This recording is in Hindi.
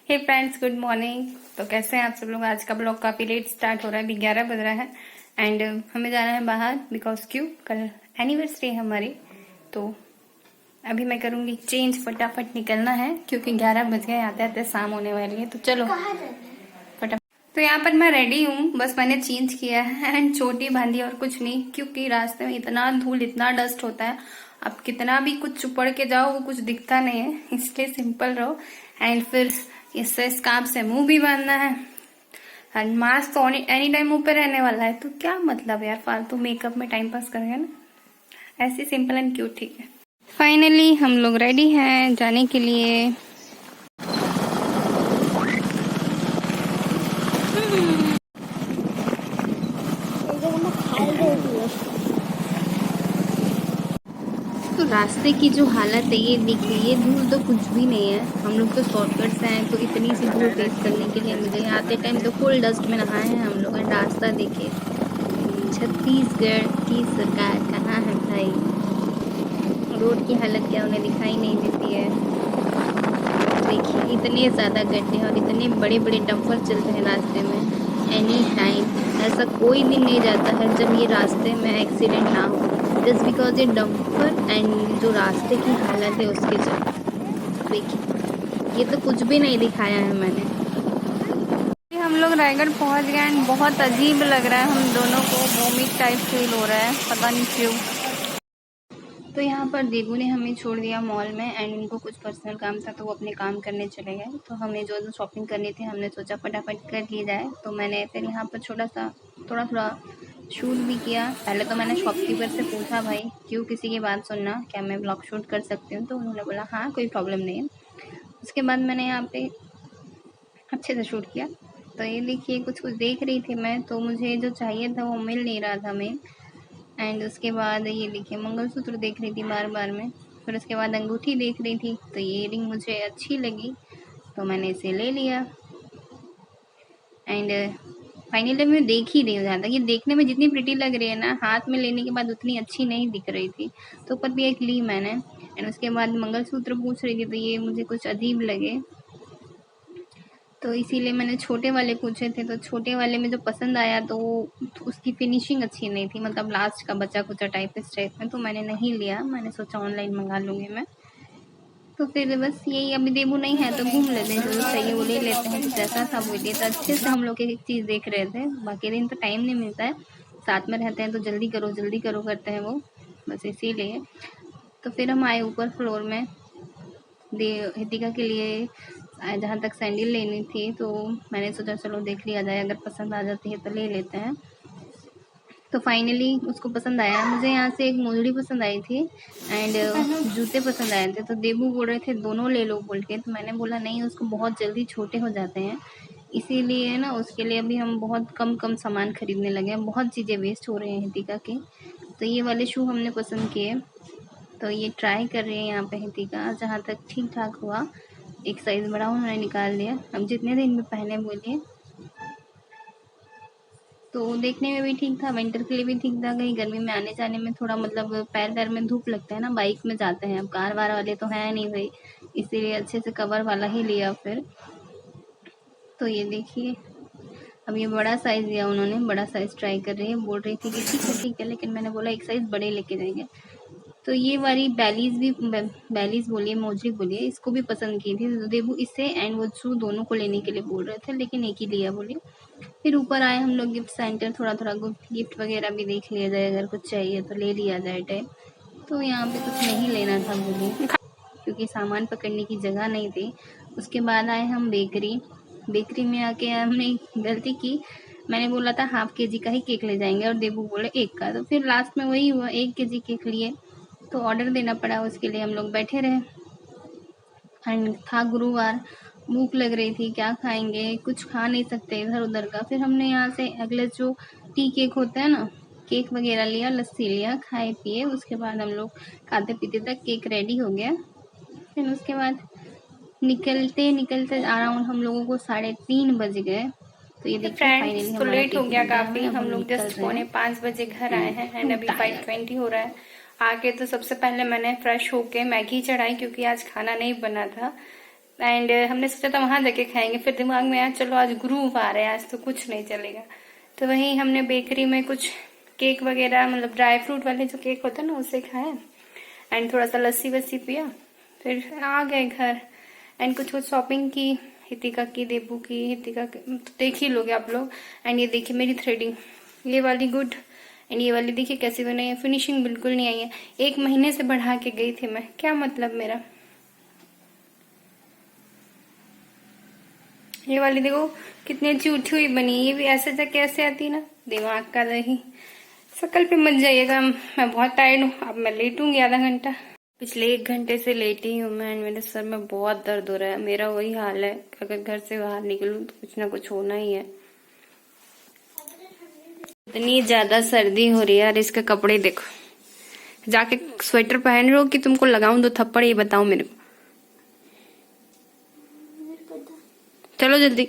हे फ्रेंड्स, गुड मॉर्निंग। तो कैसे हैं आप सब लोग। आज का ब्लॉग काफी लेट स्टार्ट हो रहा है, अभी 11 बज रहा है एंड हमें जाना है बाहर बिकॉज क्यों, कल एनिवर्सरी है हमारी। तो अभी मैं करूंगी चेंज, फटाफट निकलना है क्योंकि 11 बज गए, आते आते शाम होने वाली है। तो चलो फटाफट। तो यहाँ पर मैं रेडी हूँ, बस मैंने चेंज किया है एंड चोटी बांधी और कुछ नहीं, क्योंकि रास्ते में इतना धूल इतना डस्ट होता है, अब कितना भी कुछ चुपड़ के जाओ वो कुछ दिखता नहीं है, इसलिए सिंपल रहो। एंड फिर इससे स्कार्फ से मुंह भी बांधना है एंड मास्क तो एनी टाइम मुंह पे रहने वाला है, तो क्या मतलब यार फालतू मेकअप में टाइम पास करेंगे ना, ऐसे सिंपल एंड क्यूट ठीक है। फाइनली हम लोग रेडी हैं जाने के लिए। तो रास्ते की जो हालत है ये देखिए, ये धूल तो कुछ भी नहीं है, हम लोग तो शॉर्टकट से आए तो इतनी सी धूल फेस करने के लिए मुझे आते टाइम तो फुल डस्ट में नहाए हैं हम लोग। रास्ता देखिए, छत्तीसगढ़ की सरकार कहाँ है भाई, रोड की हालत क्या उन्हें दिखाई नहीं देती है। देखिए इतने ज़्यादा गड्ढे और इतने बड़े बड़े डंपर चलते हैं रास्ते में एनी टाइम। ऐसा कोई दिन नहीं जाता है जब ये रास्ते में एक्सीडेंट ना हो, जस्ट बिकॉज ये डंपर एंड जो रास्ते की हालत है उसके चलते। देखिए ये तो कुछ भी नहीं दिखाया है मैंने। हम लोग रायगढ़ पहुंच गए एंड बहुत अजीब लग रहा है, हम दोनों को वोमिट टाइप फील हो रहा है, पता नहीं क्यों। तो यहाँ पर देबू ने हमें छोड़ दिया मॉल में एंड उनको कुछ पर्सनल काम था तो वो अपने काम करने चले गए। तो हमें जो शॉपिंग करनी थी हमने सोचा फटाफट कर ली जाए, तो मैंने फिर यहाँ पर थोड़ा थोड़ा शूट भी किया। पहले तो मैंने शॉपकीपर से पूछा भाई क्यों किसी की बात सुनना, क्या मैं ब्लॉग शूट कर सकती हूँ, तो उन्होंने बोला हाँ कोई प्रॉब्लम नहीं है। उसके बाद मैंने यहाँ पे अच्छे से शूट किया। तो ये देखिए कुछ कुछ देख रही थी मैं, तो मुझे जो चाहिए था वो मिल नहीं रहा था मैं। एंड उसके बाद ये देखिए मंगलसूत्र देख रही थी बार बार में, फिर उसके बाद अंगूठी देख रही थी, तो ये रिंग मुझे अच्छी लगी तो मैंने इसे ले लिया। एंड फाइनली मैं देख ही रही हूँ, जहाँ तक ये देखने में जितनी प्रिटी लग रही है ना, हाथ में लेने के बाद उतनी अच्छी नहीं दिख रही थी, तो पर भी एक ली मैंने। एंड उसके बाद मंगलसूत्र पूछ रही थी तो ये मुझे कुछ अजीब लगे, तो इसीलिए मैंने छोटे वाले पूछे थे। तो छोटे वाले में जो पसंद आया तो उसकी फिनिशिंग अच्छी नहीं थी, मतलब लास्ट का बचा कुचा टाइप इस टाइप में, तो मैंने नहीं लिया, मैंने सोचा ऑनलाइन मंगा लूँगी मैं। तो फिर बस यही, अभी देबू नहीं है तो घूम लेते हैं, जो चाहिए वो ले लेते हैं। तो जैसा था वो लिए, तो अच्छे से हम लोग एक एक चीज़ देख रहे थे, बाकी दिन तो टाइम नहीं मिलता है, साथ में रहते हैं तो जल्दी करो करते हैं वो, बस इसीलिए। तो फिर हम आए ऊपर फ्लोर में हितिका के लिए, जहाँ तक सैंडल लेनी थी, तो मैंने सोचा चलो देख लिया जाए, अगर पसंद आ जाती है तो ले लेते हैं। तो फाइनली उसको पसंद आया, मुझे यहाँ से एक मोजड़ी पसंद आई थी एंड जूते पसंद आए थे। तो देबू बोल रहे थे दोनों ले लो बोल के, तो मैंने बोला नहीं, उसको बहुत जल्दी छोटे हो जाते हैं, इसीलिए ना उसके लिए अभी हम बहुत कम कम सामान खरीदने लगे हैं, बहुत चीज़ें वेस्ट हो रही हैं हितिका की। तो ये वाले शू हमने पसंद किए, तो ये ट्राई कर रही है यहाँ पे हितिका, जहाँ तक ठीक ठाक हुआ, एक साइज़ बड़ा उन्होंने निकाल लिया, अब जितने दिन में पहने बोलिए। तो देखने में भी ठीक था, विंटर के लिए भी ठीक था, कहीं गर्मी में आने जाने में थोड़ा मतलब पैर पैर में धूप लगता है ना, बाइक में जाते हैं, अब कार वार वाले तो है नहीं भाई, इसीलिए अच्छे से कवर वाला ही लिया फिर। तो ये देखिए अब ये बड़ा साइज़ दिया उन्होंने, बड़ा साइज़ ट्राई कर रही है, बोल रही थी कि ठीक है, लेकिन मैंने बोला एक साइज़ बड़े लेके जाएंगे। तो ये वाली बैलीज बोलिए, मोजरी बोलिए, इसको भी पसंद की थी, तो देबू इससे एंड वो शू दोनों को लेने के लिए बोल रहे थे, लेकिन एक ही लिया बोलिए। फिर ऊपर आए हम लोग गिफ्ट सेंटर, थोड़ा थोड़ा गिफ्ट वगैरह भी देख लिया जाए, अगर कुछ चाहिए तो ले लिया जाए टाइप। तो यहाँ पे कुछ नहीं लेना था बोलिए, क्योंकि सामान पकड़ने की जगह नहीं थी। उसके बाद आए हम बेकरी में आके हमने गलती की, मैंने बोला था हाफ के जी का ही केक ले जाएंगे और देबू बोले एक का, तो फिर लास्ट में वही हुआ, 1 kg केक लिए, तो ऑर्डर देना पड़ा, उसके लिए हम लोग बैठे रहे। एंड था गुरुवार, भूख लग रही थी, क्या खाएंगे, कुछ खा नहीं सकते इधर उधर का। फिर हमने यहाँ से अगले जो टी केक होता है ना, केक वगैरह लिया, लस्सी लिया, खाए पिए, उसके बाद हम लोग खाते पीते तक केक रेडी हो गया। फिर उसके बाद निकलते निकलते अराउंड हम लोगों को 3:30 बज गए। तो ये देखिए फाइनली तो हमारा लेट हो केक गया बन गया काफी, है, अब हम हम लोग निकल जस्ट रहे हैं 4:45 घर आए हैं एंड एंड अभी टायर्ड। 5:20 हो रहा है। आके तो सबसे पहले मैंने फ्रेश होके मैगी चढ़ाई, क्योंकि आज खाना नहीं बना था, एंड हमने सोचा था वहां जाके खाएंगे, फिर दिमाग में आया चलो आज गुरुवार है, आज तो कुछ नहीं चलेगा। तो वहीं हमने बेकरी में कुछ केक वगैरह, मतलब ड्राई फ्रूट वाले जो केक होते हैं ना, उससे खाए एंड थोड़ा सा लस्सी वस्सी पिया, फिर आ गए घर। एंड कुछ कुछ शॉपिंग की, हितिका की, देबू की, हितिका की, तो देख ही लोगे आप लोग। एंड ये देखिए मेरी थ्रेडिंग, ये वाली गुड, एंड ये वाली देखिए कैसी बनाई है, फिनिशिंग बिल्कुल नहीं आई है। 1 महीने से बढ़ा के गई थी मैं, क्या मतलब मेरा। ये वाली देखो कितनी अच्छी उठी हुई बनी, ये भी ऐसे जाके ऐसे आती ना, दिमाग का दही। शकल पे मत जाइएगा, मैं बहुत टायर्ड हूँ, अब मैं लेटूंगी आधा घंटा। पिछले 1 घंटे से लेटी हूँ मैं, मेरे सर में बहुत दर्द हो रहा है। मेरा वही हाल है, अगर घर से बाहर निकलूं तो कुछ ना कुछ होना ही है। इतनी ज्यादा सर्दी हो रही है यार, इसके कपड़े देखो। जाके स्वेटर पहन रहे हो कि तुमको लगाऊं 2 थप्पड़, ये बताओ मेरे को। चलो जल्दी।